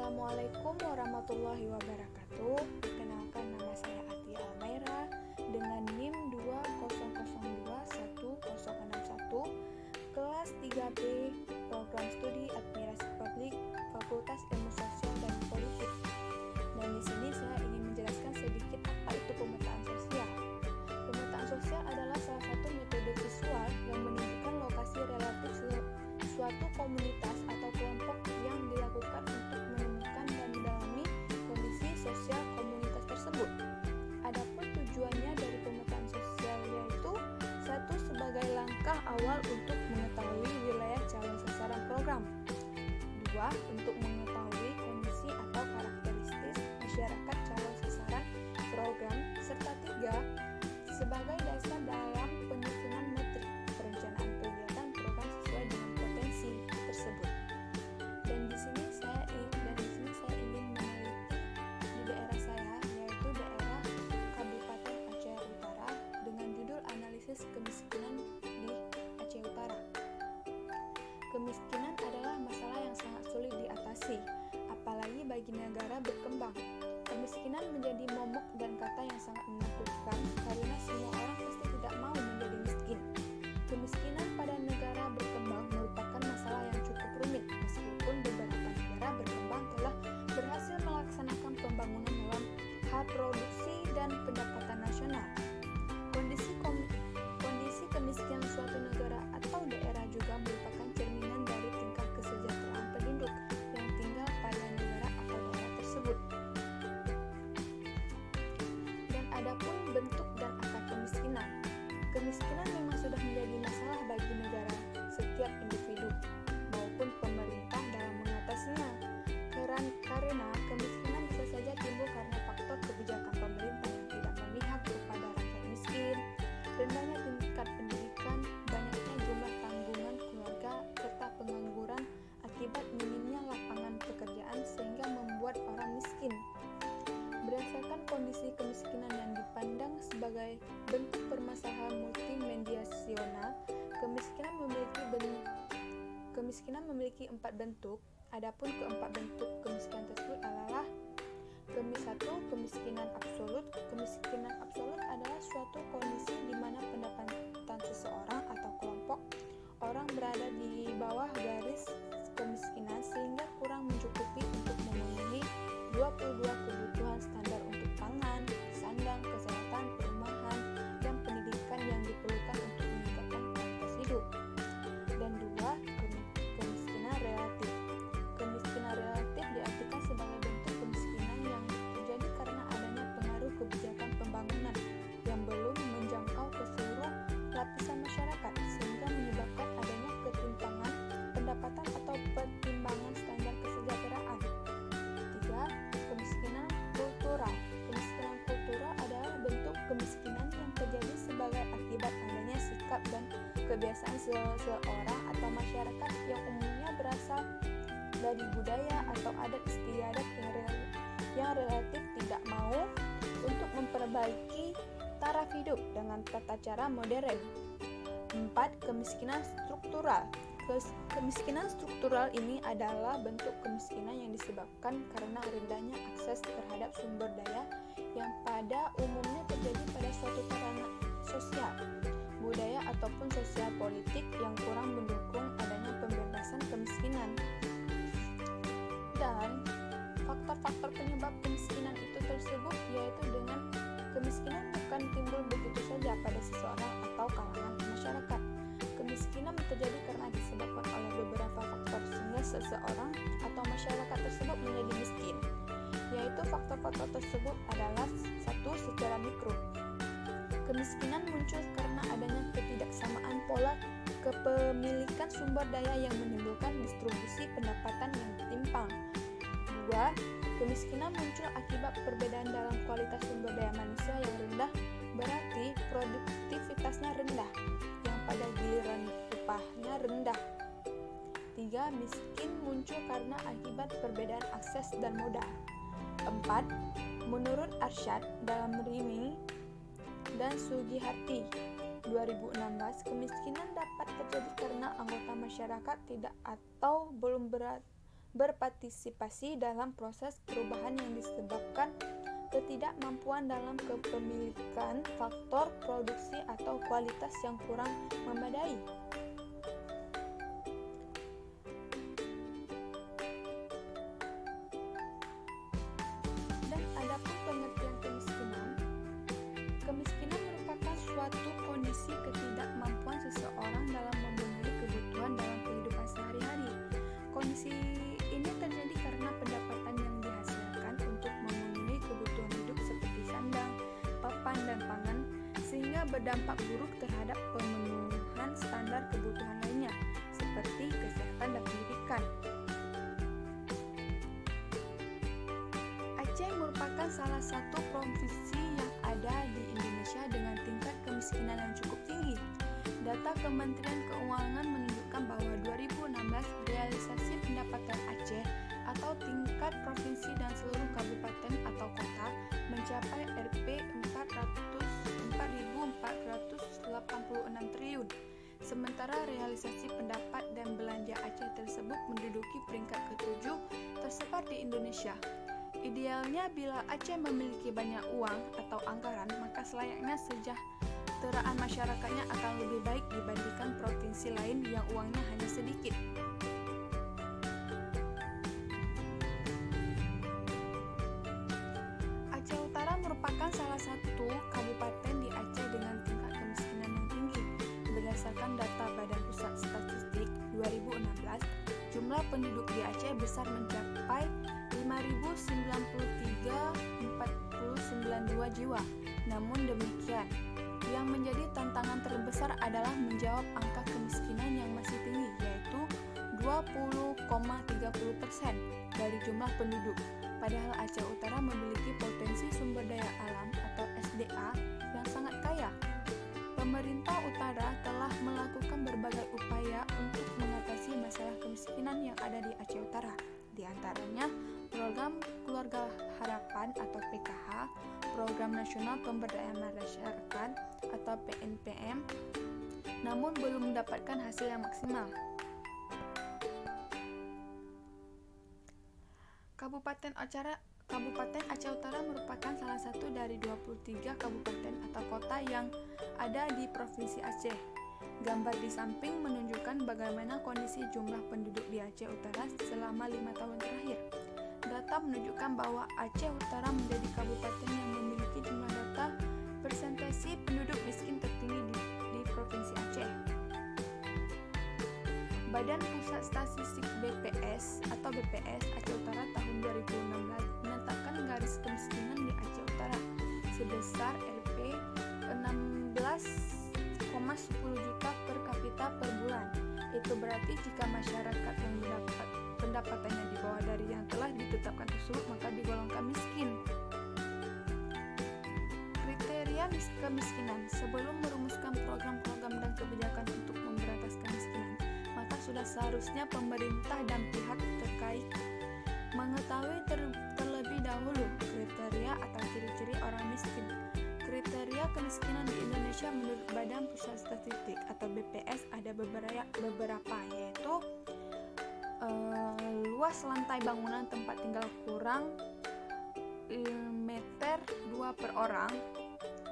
Assalamualaikum warahmatullahi wabarakatuh. Perkenalkan, nama saya Atia Almaira dengan NIM 200210061, kelas 3B, Program Studi Administrasi Publik, Fakultas Ilmu Sosial dan Politik. Dan di sini saya ingin menjelaskan sedikit apa itu pemetaan sosial. Pemetaan sosial adalah salah satu metode visual yang menunjukkan lokasi relatif suatu komunitas atau kelompok yang dilakukan untuk menemukan dan mendalami kondisi sosial komunitas tersebut. Adapun tujuannya dari pemetaan sosial yaitu: 1. Sebagai langkah awal untuk mengetahui wilayah calon sasaran program. 2. Untuk mengetahui kondisi atau karakteristik masyarakat calon sasaran program. Serta 3. Sebagai dasar dalam penyusunan metrik perencanaan kegiatan program sesuai dengan potensi tersebut. Dan di sini saya ingin meneliti di daerah saya, yaitu daerah Kabupaten Aceh Utara, dengan judul Analisis Kemiskinan di Aceh Utara. Kemiskinan adalah masalah yang sangat sulit diatasi, apalagi bagi negara berkembang. Kemiskinan menjadi momok dan kata yang sangat menakutkan karena semua orang pasti tidak mau menjadi miskin. Kemiskinan pada negara berkembang merupakan masalah yang cukup rumit, meskipun beberapa negara berkembang telah berhasil melaksanakan pembangunan dalam hal produksi dan pendapatan nasional. Kondisi kemiskinan suatu negara atau daerah juga merupakan cerminan dari tingkat kesejahteraan penduduk yang tinggal pada negara atau daerah tersebut. Dan adapun bentuk dan akar kemiskinan. Kemiskinan memang sudah menjadi masalah bagi negara, setiap individu, maupun pemerintah dalam mengatasinya. Karena kemiskinan bisa saja timbul karena faktor kebijakan pemerintah yang tidak memihak kepada rakyat miskin, rendahnya tingkat pendidikan, banyaknya jumlah tanggungan keluarga, serta pengangguran akibat minimnya lapangan pekerjaan sehingga membuat orang miskin. Berdasarkan kondisi kemiskinan yang dipandang sebagai bentuk permasalahan multidimensional, kemiskinan memiliki 4 bentuk. Adapun keempat bentuk kemiskinan tersebut adalah: 1. Kemiskinan absolut. Kemiskinan absolut adalah suatu kondisi di mana pendapatan seseorang atau kelompok orang berada di bawah garis kemiskinan sehingga kurang mencukupi untuk memenuhi 22 kebutuhan standar untuk pangan, sandang, kesehatan, perumahan, dan pendidikan yang diperlukan untuk meningkatkan kualitas hidup. Dan 2. Kemiskinan relatif. Kemiskinan relatif diartikan sebagai bentuk kemiskinan yang terjadi karena adanya pengaruh kebijakan pembangunan yang belum menjangkau ke seluruh lapisan masyarakat sehingga menyebabkan adanya ketimpangan pendapatan atau pertimbangan standar kesejahteraan. 3. Kemiskinan kultural. Kemiskinan kultural adalah bentuk kemiskinan yang terjadi sebagai akibat adanya sikap dan kebiasaan seseorang atau masyarakat yang umumnya berasal dari budaya atau adat istiadat yang relatif tidak mau untuk memperbaiki taraf hidup dengan tata cara modern. 4. Kemiskinan struktural. Kemiskinan struktural ini adalah bentuk kemiskinan yang disebabkan karena rendahnya akses terhadap sumber daya yang pada umumnya terjadi pada suatu sarana sosial, budaya ataupun sosial politik yang kurang mendukung adanya pembebasan kemiskinan. Dan faktor-faktor penyebab kemiskinan itu tersebut yaitu dengan kemiskinan bukan timbul begitu saja pada seseorang atau kalangan masyarakat. Kemiskinan terjadi karena disebabkan oleh beberapa faktor sehingga seseorang atau masyarakat tersebut menjadi miskin. Yaitu faktor-faktor tersebut adalah: 1. Secara mikro. Kemiskinan muncul karena adanya ketidaksamaan pola kepemilikan sumber daya yang menimbulkan distribusi pendapatan yang timpang. 2. Kemiskinan muncul akibat perbedaan dalam kualitas sumber daya manusia yang rendah, berarti produktivitasnya rendah, yang pada giliran upahnya rendah. 3. Miskin muncul karena akibat perbedaan akses dan modal. 4. Menurut Arsyad dalam Rimi dan Sugihati 2016, kemiskinan dapat terjadi karena anggota masyarakat tidak atau belum berpartisipasi dalam proses perubahan yang disebabkan ketidakmampuan dalam kepemilikan, faktor produksi atau kualitas yang kurang memadai. Dan adapun pengertian kemiskinan, kemiskinan merupakan suatu kondisi ketidakmampuan seseorang dalam memenuhi kebutuhan dalam kehidupan sehari-hari. Kondisi ini terjadi karena pendapatan yang dihasilkan untuk memenuhi kebutuhan hidup seperti sandang, papan, dan pangan, sehingga berdampak buruk terhadap pemenuhan standar kebutuhan lainnya, seperti kesehatan dan pendidikan. Aceh merupakan salah satu provinsi yang ada di Indonesia dengan tingkat kemiskinan yang cukup tinggi. Data Kementerian Keuangan menunjukkan bahwa 2016 realisasi pendapatan Aceh atau tingkat provinsi dan seluruh kabupaten atau kota mencapai Rp4.486 triliun. Sementara realisasi pendapat dan belanja Aceh tersebut menduduki peringkat ke-7 tersebar di Indonesia. Idealnya bila Aceh memiliki banyak uang atau anggaran, maka selayaknya kesejahteraan masyarakatnya akan lebih baik dibandingkan provinsi lain yang uangnya hanya sedikit. Aceh Utara merupakan salah satu kabupaten di Aceh dengan tingkat kemiskinan yang tinggi. Berdasarkan data Badan Pusat Statistik 2016, jumlah penduduk di Aceh besar mencapai 5.093.492 jiwa. Namun demikian, yang menjadi tantangan terbesar adalah menjawab angka kemiskinan yang masih tinggi, yaitu 20,30% dari jumlah penduduk. Padahal Aceh Utara memiliki potensi sumber daya alam atau SDA yang sangat kaya. Pemerintah utara telah melakukan berbagai upaya untuk mengatasi masalah kemiskinan yang ada di Aceh Utara. Di antaranya, Program Keluarga Harapan atau PKH, Program Nasional Pemberdayaan Masyarakat atau PNPM, namun belum mendapatkan hasil yang maksimal. Kabupaten Aceh Utara merupakan salah satu dari 23 kabupaten atau kota yang ada di Provinsi Aceh. Gambar di samping menunjukkan bagaimana kondisi jumlah penduduk di Aceh Utara selama 5 tahun terakhir. Data menunjukkan bahwa Aceh Utara menjadi kabupaten yang memiliki jumlah data persentase penduduk miskin tertinggi di Provinsi Aceh. Badan Pusat Statistik BPS atau BPS Aceh Utara tahun 2016 menetapkan garis kemiskinan di Aceh Utara sebesar Rp 16,10 juta per kapita per bulan. Itu berarti jika masyarakat yang mendapat pendapatannya di bawah dari yang telah ditetapkan tersebut, maka digolongkan miskin. Kriteria kemiskinan. Sebelum merumuskan program-program dan kebijakan untuk memberantas kemiskinan, maka sudah seharusnya pemerintah dan pihak terkait mengetahui terlebih dahulu kriteria atau ciri-ciri orang miskin. Kriteria kemiskinan di Indonesia menurut Badan Pusat Statistik atau BPS ada beberapa, yaitu luas lantai bangunan tempat tinggal kurang meter 2 per orang,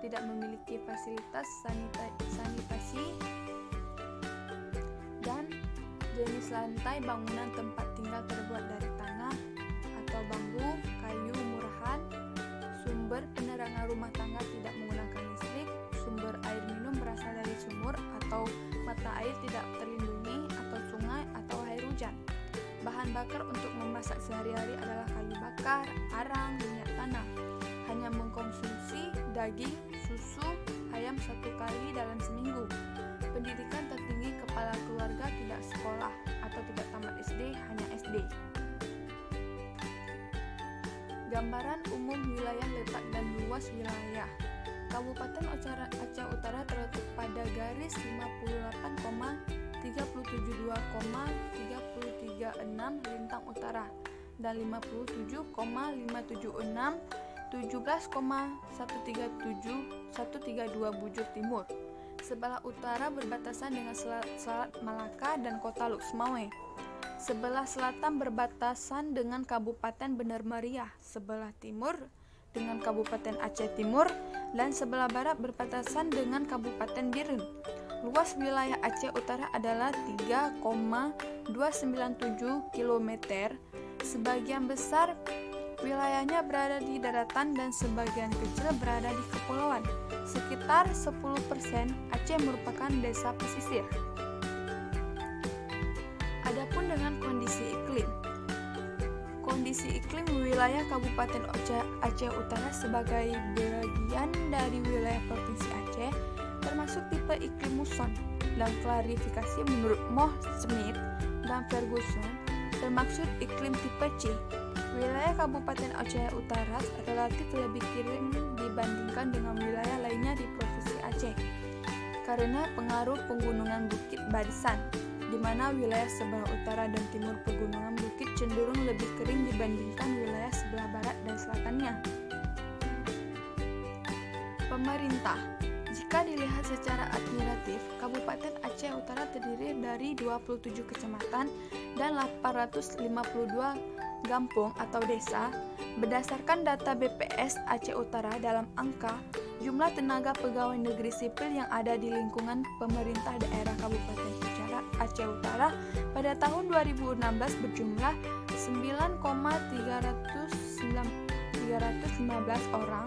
tidak memiliki fasilitas sanitasi, dan jenis lantai bangunan tempat tinggal terbuat dari tanah atau bambu, kayu murahan, sumber penerangan rumah tangga tidak menggunakan listrik, sumber air minum berasal dari sumur atau mata air tidak terlindungi atau sungai atau air hujan. Bahan bakar untuk memasak sehari-hari adalah kayu bakar, arang, minyak tanah. Hanya mengkonsumsi daging, susu, ayam 1 kali dalam seminggu. Pendidikan tertinggi kepala keluarga tidak sekolah atau tidak tamat SD, hanya SD. Gambaran umum wilayah letak dan luas wilayah. Kabupaten Aceh Utara terletak pada garis 58,372,336 lintang utara dan 57,576 17,132 bujur timur. Sebelah utara berbatasan dengan Selat Malaka dan Kota Luk Semawe. Sebelah selatan berbatasan dengan Kabupaten Bener Meriah, sebelah timur dengan Kabupaten Aceh Timur, dan sebelah barat berbatasan dengan Kabupaten Biren. Luas wilayah Aceh Utara adalah 3,297 km. Sebagian besar wilayahnya berada di daratan dan sebagian kecil berada di kepulauan. Sekitar 10% Aceh merupakan desa pesisir. Adapun dengan kondisi iklim. Kondisi iklim wilayah Kabupaten Aceh Utara sebagai bagian dari wilayah Provinsi Aceh termasuk tipe iklim muson, dan klarifikasi menurut Moh Smith dan Ferguson termaksud iklim tipe C. Wilayah Kabupaten Aceh Utara relatif lebih kering dibandingkan dengan wilayah lainnya di Provinsi Aceh karena pengaruh pegunungan Bukit Barisan, di mana wilayah sebelah utara dan timur pegunungan bukit cenderung lebih kering dibandingkan wilayah sebelah barat dan selatannya. Pemerintah. Jika dilihat secara administratif, Kabupaten Aceh Utara terdiri dari 27 kecamatan dan 852 kampung atau desa. Berdasarkan data BPS Aceh Utara dalam angka jumlah tenaga pegawai negeri sipil yang ada di lingkungan pemerintah daerah Kabupaten Aceh Utara pada tahun 2016 berjumlah 9,315 orang.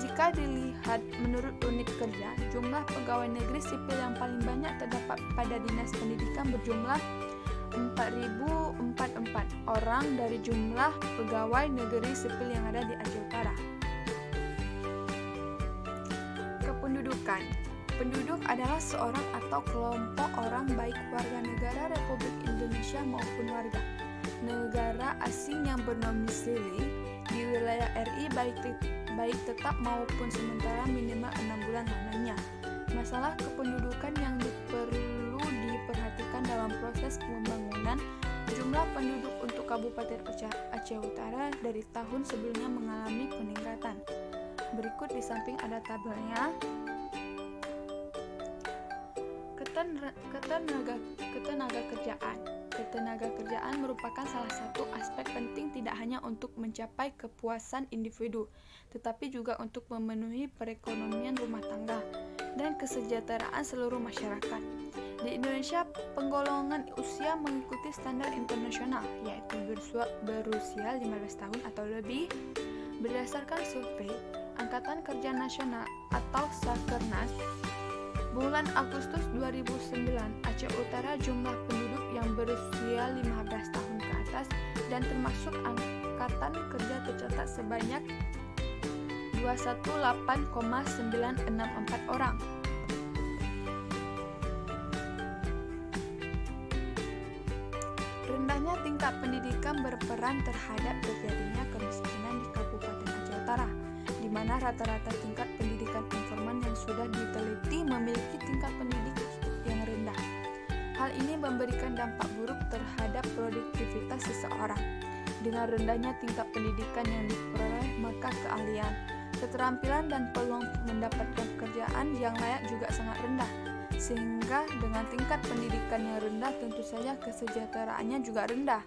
Jika dilihat menurut unit kerja, jumlah pegawai negeri sipil yang paling banyak terdapat pada Dinas Pendidikan berjumlah 4.044 orang dari jumlah pegawai negeri sipil yang ada di Aceh Utara. Kependudukan. Penduduk adalah seorang atau kelompok orang baik warga negara Republik Indonesia maupun warga negara asing yang berdomisili di wilayah RI baik tetap maupun sementara minimal 6 bulan lamanya. Masalah kependudukan yang perlu diperhatikan dalam proses pembangunan. Jumlah penduduk untuk Kabupaten Aceh Utara dari tahun sebelumnya mengalami peningkatan. Berikut di samping ada tabelnya. Ketenaga kerjaan merupakan salah satu aspek penting tidak hanya untuk mencapai kepuasan individu, tetapi juga untuk memenuhi perekonomian rumah tangga dan kesejahteraan seluruh masyarakat. Di Indonesia, penggolongan usia mengikuti standar internasional, yaitu berusia 15 tahun atau lebih. Berdasarkan survei Angkatan Kerja Nasional atau Sakernas, bulan Agustus 2009, Aceh Utara jumlah penduduk yang berusia 15 tahun ke atas dan termasuk angkatan kerja tercatat sebanyak 218,964 orang. Rendahnya tingkat pendidikan berperan terhadap terjadinya kemiskinan di Kabupaten Aceh Utara, di mana rata-rata tingkat pendidikan informal yang sudah diteliti memiliki tingkat pendidikan yang rendah. Hal ini memberikan dampak buruk terhadap produktivitas seseorang. Dengan rendahnya tingkat pendidikan yang diperoleh, maka keahlian, keterampilan dan peluang mendapatkan pekerjaan yang layak juga sangat rendah. Sehingga dengan tingkat pendidikan yang rendah, tentu saja kesejahteraannya juga rendah.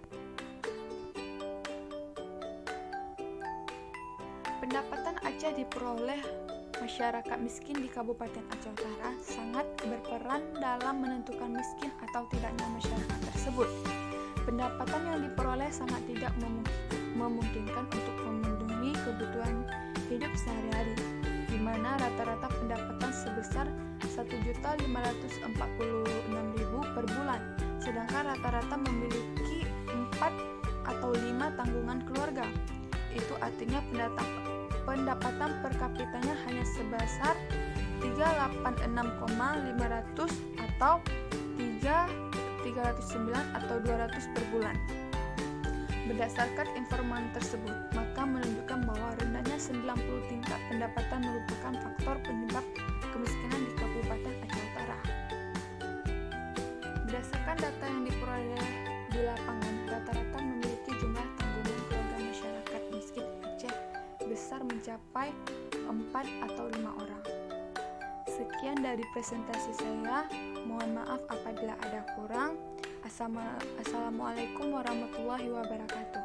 Pendapatan Aceh diperoleh masyarakat miskin di Kabupaten Aceh Utara sangat berperan dalam menentukan miskin atau tidaknya masyarakat tersebut. Pendapatan yang diperoleh sangat tidak memungkinkan untuk memenuhi kebutuhan hidup sehari-hari, di mana rata-rata pendapatan sebesar 1.546.000 per bulan, sedangkan rata-rata memiliki 4 atau 5 tanggungan keluarga. Itu artinya pendapatan per kapitanya hanya sebesar 386,500 atau 309 atau 200 per bulan. Berdasarkan informasi tersebut, maka menunjukkan bahwa rendahnya 90 tingkat pendapatan merupakan faktor penyebab kemiskinan di Kabupaten Aceh Utara. Berdasarkan data yang diperoleh di lapangan, rata-rata memiliki jumlah tanggungan keluarga masyarakat miskin Aceh besar mencapai 4 atau 5 orang. Sekian dari presentasi saya. Mohon maaf apabila ada kurang. Assalamualaikum warahmatullahi wabarakatuh.